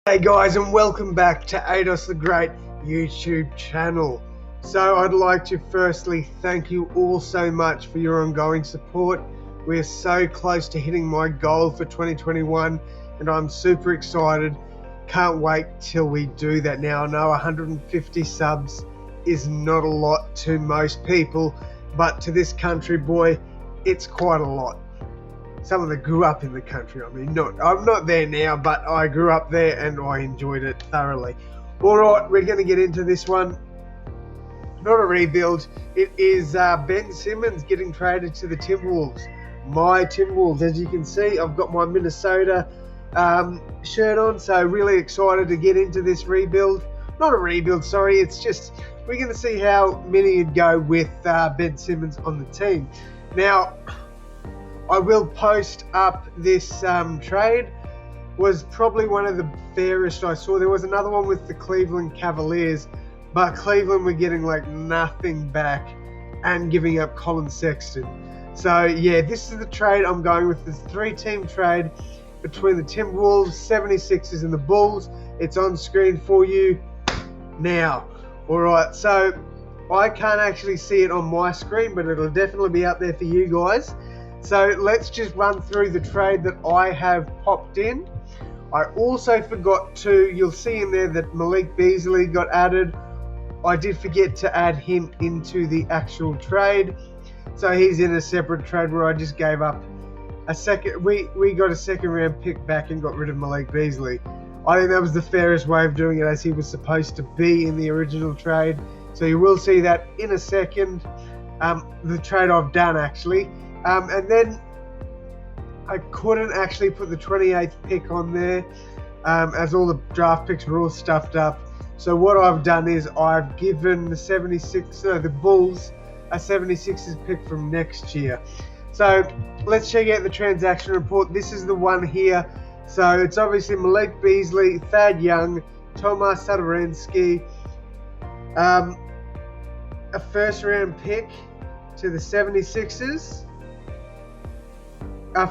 Hey guys, and welcome back to Ados the Great YouTube channel. So I'd like to firstly thank you all so much for your ongoing support. We're so close to hitting my goal for 2021 and I'm super excited. Can't wait till we do that. Now I know 150 subs is not a lot to most people, but to this country boy, it's quite a lot. Someone that grew up in the country. I'm not there now, but I grew up there and I enjoyed it thoroughly. All right, we're going to get into this one. Not a rebuild. It is Ben Simmons getting traded to the Timberwolves. My Timberwolves, as you can see, I've got my Minnesota shirt on, so really excited to get into this rebuild. Not a rebuild, sorry. It's just we're going to see how many would go with Ben Simmons on the team. Now, I will post up this trade. Was probably one of the fairest I saw. There was another one with the Cleveland Cavaliers, but Cleveland were getting like nothing back and giving up Colin Sexton. So yeah, this is the trade I'm going with. This 3-team trade between the Timberwolves, 76ers and the Bulls. It's on screen for you now. Alright, so I can't actually see it on my screen, but it'll definitely be up there for you guys. So let's just run through the trade that I have popped in. I also forgot to, you'll see in there that Malik Beasley got added. I did forget to add him into the actual trade. So he's in a separate trade where I just gave up a second. We got a second round pick back and got rid of Malik Beasley. I think that was the fairest way of doing it, as he was supposed to be in the original trade. So you will see that in a second. The trade I've done actually. And then I couldn't actually put the 28th pick on there as all the draft picks were all stuffed up. So what I've done is I've given the Bulls a 76ers pick from next year. So let's check out the transaction report. This is the one here. So it's obviously Malik Beasley, Thad Young, Tomas Satoransky, a first round pick to the 76ers.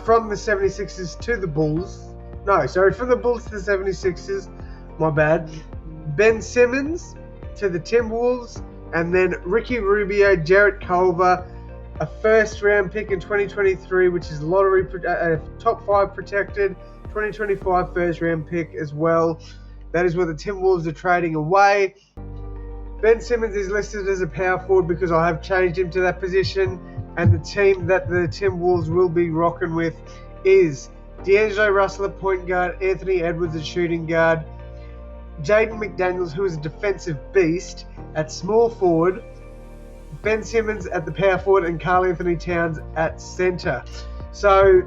From the 76ers to the Bulls. No, sorry, from the Bulls to the 76ers. My bad. Ben Simmons to the Timberwolves. And then Ricky Rubio, Jarrett Culver, a first round pick in 2023, which is lottery top 5 protected. 2025 first round pick as well. That is what the Timberwolves are trading away. Ben Simmons is listed as a power forward because I have changed him to that position. And the team that the Timberwolves will be rocking with is D'Angelo Russell at point guard, Anthony Edwards at shooting guard, Jaden McDaniels, who is a defensive beast, at small forward, Ben Simmons at the power forward, and Karl Anthony Towns at center. So,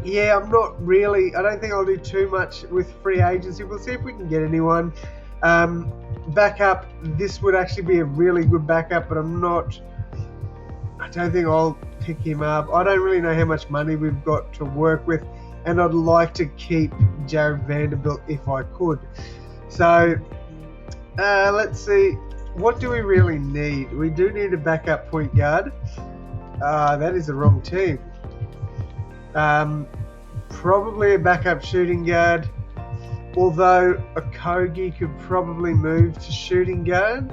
yeah, I don't think I'll do too much with free agency. We'll see if we can get anyone. Backup, this would actually be a really good backup, but I don't think I'll pick him up. I don't really know how much money we've got to work with, and I'd like to keep Jared Vanderbilt if I could. So, let's see. What do we really need? We do need a backup point guard. That is the wrong team. Probably a backup shooting guard, although Okogie could probably move to shooting guard.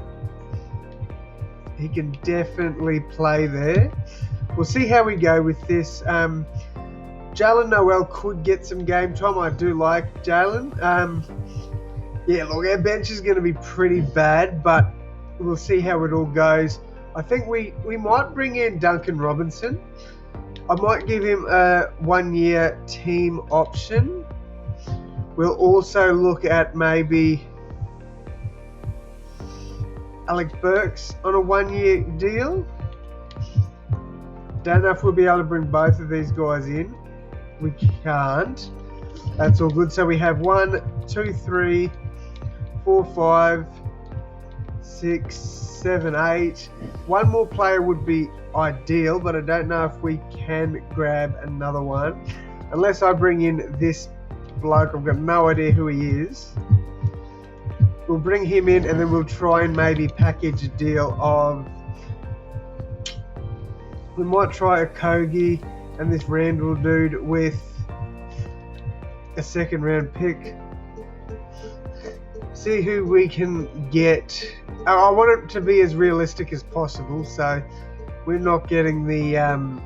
He can definitely play there. We'll see how we go with this. Jalen Noel could get some game time. I do like Jalen. Yeah, look, our bench is going to be pretty bad, but we'll see how it all goes. I think we might bring in Duncan Robinson. I might give him a 1-year team option. We'll also look at maybe Alex Burks on a 1-year deal. Don't know if we'll be able to bring both of these guys in. We can't. That's all good. So we have 1, 2, 3, 4, 5, 6, 7, 8. One more player would be ideal, but I don't know if we can grab another one. Unless I bring in this bloke. I've got no idea who he is. We'll bring him in and then we'll try and maybe package a deal of... We might try Okogie and this Randall dude with a second round pick. see who we can get. I want it to be as realistic as possible, so we're not getting the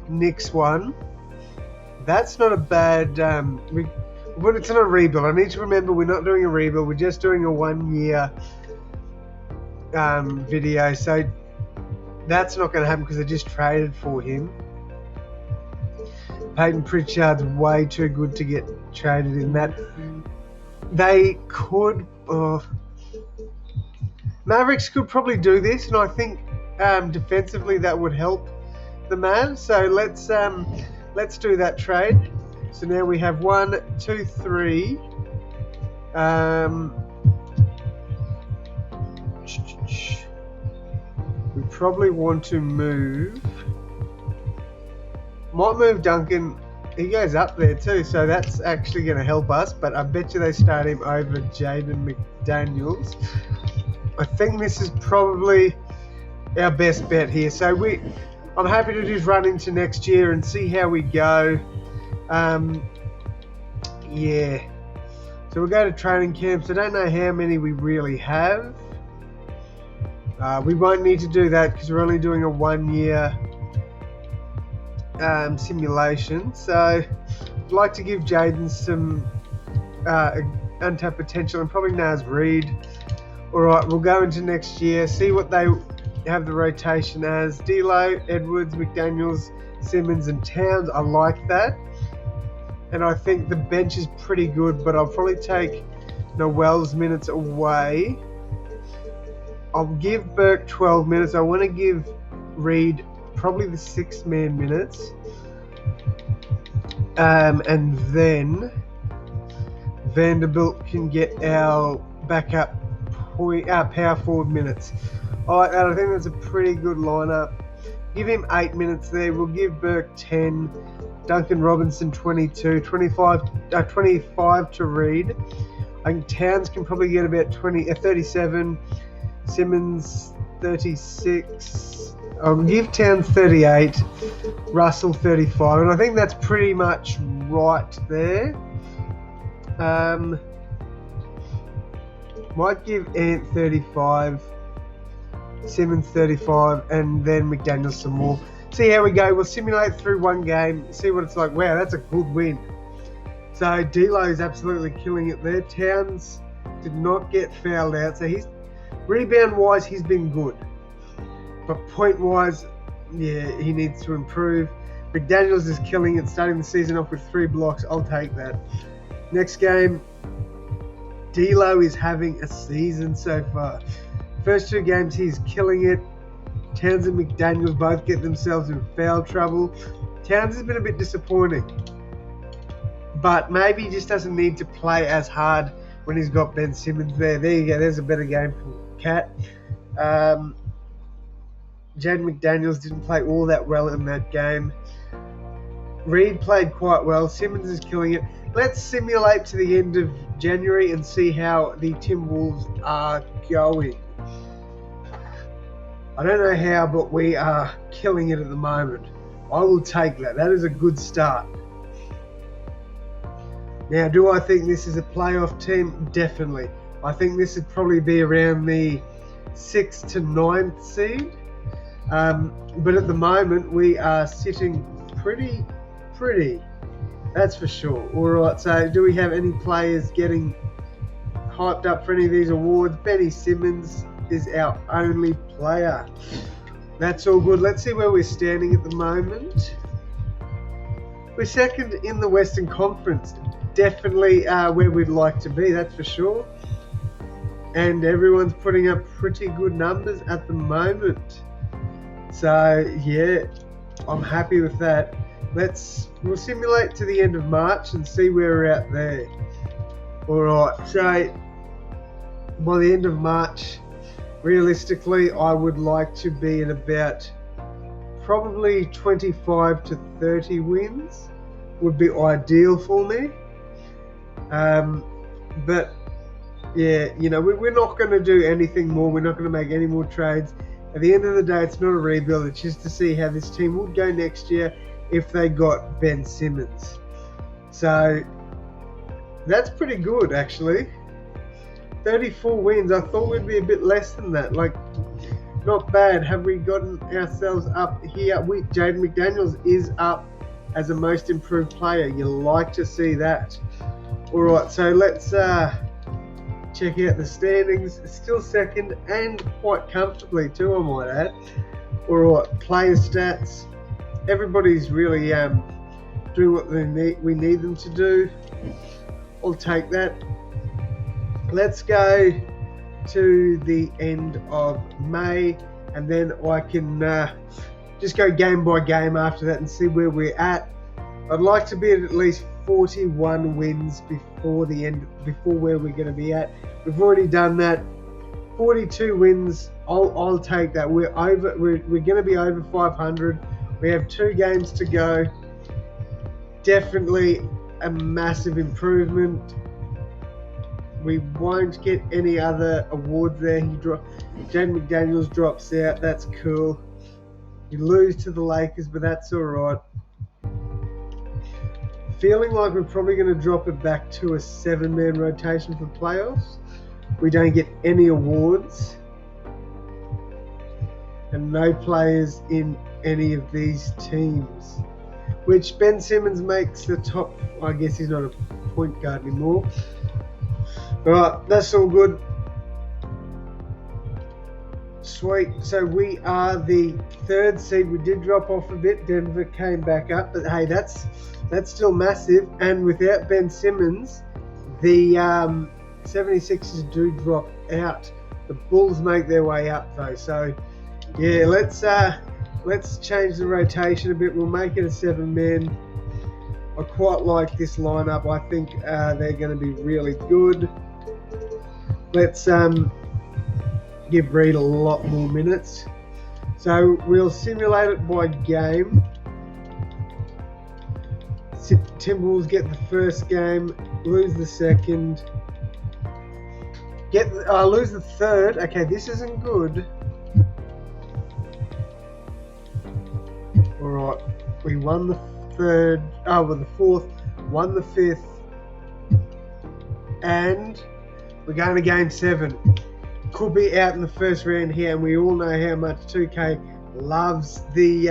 Knicks one. That's not a bad. But it's not a rebuild. I need to remember we're not doing a rebuild. We're just doing a 1 year video. So that's not going to happen because I just traded for him. Peyton Pritchard's way too good to get traded in that. They could. Mavericks could probably do this, and I think defensively that would help the Mavs. So let's do that trade. So now we have 1, 2, 3. We probably want to move. Might move Duncan. He goes up there too, so that's actually going to help us. But I bet you they start him over Jaden McDaniels. I think this is probably our best bet here. So I'm happy to just run into next year and see how we go. Yeah. So we'll go to training camps. I don't know how many we really have. We won't need to do that because we're only doing a 1 year simulation. So I'd like to give Jaden some untapped potential and probably Naz Reid. Alright, we'll go into next year, see what they have the rotation as. D'Lo, Edwards, McDaniels, Simmons and Towns. I like that. And I think the bench is pretty good, but I'll probably take Noel's minutes away. I'll give Burke 12 minutes. I want to give Reid probably the 6-man minutes. And then Vanderbilt can get our backup power forward minutes. I like that. I think that's a pretty good lineup. Give him 8 minutes there. We'll give Burke 10. Duncan Robinson 22, 25 to Reid. I think Towns can probably get about 37. Simmons 36. I'll give Towns 38. Russell 35. And I think that's pretty much right there. Might give Ant 35. Simmons 35. And then McDaniels some more. See how we go. We'll simulate through one game, see what it's like. Wow, that's a good win. So D'Lo is absolutely killing it there. Towns did not get fouled out, so he's rebound-wise he's been good, but point-wise, yeah, he needs to improve. McDaniels is killing it, starting the season off with 3 blocks. I'll take that. Next game, D'Lo is having a season so far. First 2 games he's killing it. Towns and McDaniels both get themselves in foul trouble. Towns has been a bit disappointing, but maybe he just doesn't need to play as hard when he's got Ben Simmons there. There you go. There's a better game for Cat. Jaden McDaniels didn't play all that well in that game. Reid played quite well. Simmons is killing it. Let's simulate to the end of January and see how the Timberwolves are going. I don't know how, but we are killing it at the moment. I will take that. That is a good start. Now, do I think this is a playoff team? Definitely. I think this would probably be around the 6th to 9th seed. But at the moment, we are sitting pretty. That's for sure. All right, so do we have any players getting hyped up for any of these awards? Benny Simmons is our only player. That's all good. Let's see where we're standing at the moment. We're second in the Western Conference. Definitely where we'd like to be, that's for sure. And everyone's putting up pretty good numbers at the moment. So, yeah, I'm happy with that. We'll simulate to the end of March and see where we're at there. Alright, so by the end of March, realistically, I would like to be at about probably 25 to 30 wins would be ideal for me. But yeah, you know, we're not going to do anything more. We're not going to make any more trades. At the end of the day, it's not a rebuild. It's just to see how this team would go next year if they got Ben Simmons. So that's pretty good, actually. 34 wins. I thought we'd be a bit less than that. Like, not bad. Have we gotten ourselves up here? Jaden McDaniels is up as a most improved player. You like to see that. Alright, so let's check out the standings. Still second and quite comfortably too, I might add. Alright, player stats. Everybody's really doing what we need them to do. I'll take that. Let's go to the end of May, and then I can just go game by game after that and see where we're at. I'd like to be at least 41 wins before where we're going to be at. We've already done that. 42 wins. I'll take that. We're going to be over 500. We have 2 games to go. Definitely a massive improvement. We won't get any other awards there. Jaden McDaniels drops out. That's cool. We lose to the Lakers, but that's all right. Feeling like we're probably going to drop it back to a 7-man rotation for playoffs. We don't get any awards. And no players in any of these teams. Which Ben Simmons makes the top. I guess he's not a point guard anymore. Alright, that's all good. Sweet. So we are the 3rd seed. We did drop off a bit. Denver came back up, but hey, that's still massive. And without Ben Simmons, the 76ers do drop out. The Bulls make their way up though. So yeah, let's change the rotation a bit. We'll make it a 7-man. I quite like this lineup. I think they're going to be really good. Let's give Reed a lot more minutes. So we'll simulate it by game. Timberwolves get the first game, lose the second, lose the third. Okay, this isn't good. Alright, we won the third, the fourth, won the 5th, and we're going to game 7. Could be out in the first round here, and we all know how much 2K loves the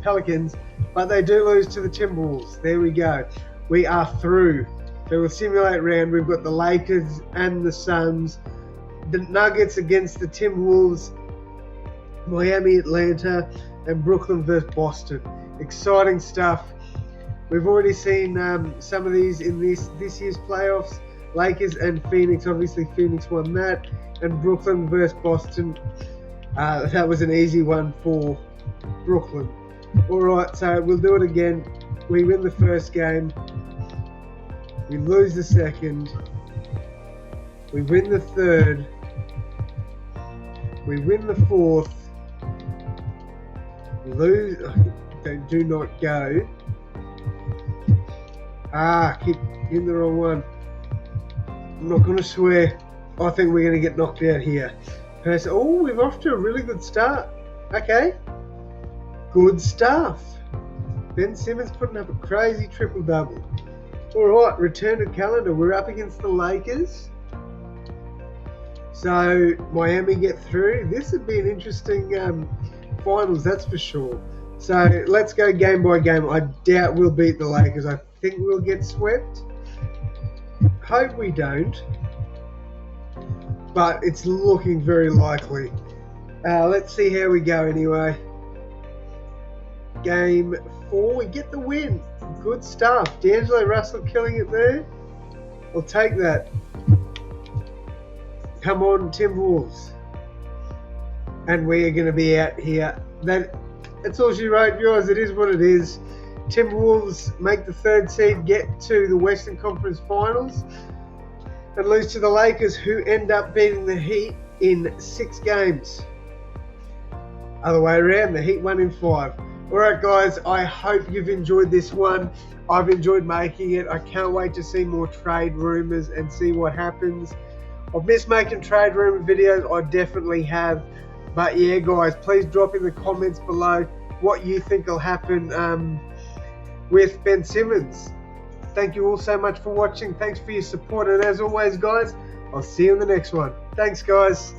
Pelicans, but they do lose to the Timberwolves. There we go. We are through. So we'll simulate round. We've got the Lakers and the Suns, the Nuggets against the Timberwolves, Miami, Atlanta, and Brooklyn versus Boston. Exciting stuff. We've already seen some of these in this year's playoffs. Lakers and Phoenix. Obviously, Phoenix won that. And Brooklyn versus Boston. That was an easy one for Brooklyn. Alright, so we'll do it again. We win the first game. We lose the second. We win the third. We win the fourth. We lose. They do not go. Keep in the wrong one. I'm not going to swear. I think we're going to get knocked out here. We're off to a really good start. Okay. Good stuff. Ben Simmons putting up a crazy triple-double. Alright, return to calendar. We're up against the Lakers. So, Miami get through. This would be an interesting finals, that's for sure. So, let's go game by game. I doubt we'll beat the Lakers. I think we'll get swept. Hope we don't. But it's looking very likely. Let's see how we go anyway. Game 4, we get the win. Good stuff. D'Angelo Russell killing it there. I'll take that. Come on, Timberwolves. And we are going to be out here. That's all she wrote, viewers. It is what it is. Timberwolves make the 3rd seed, get to the Western Conference Finals, and lose to the Lakers, who end up beating the Heat in 6 games. Other way around, the Heat won in 5. Alright guys, I hope you've enjoyed this one. I've enjoyed making it. I can't wait to see more trade rumors and see what happens. I've missed making trade rumor videos, I definitely have. But yeah guys, please drop in the comments below what you think will happen with Ben Simmons. Thank you all so much for watching. Thanks for your support, and as always guys, I'll see you in the next one. Thanks, guys.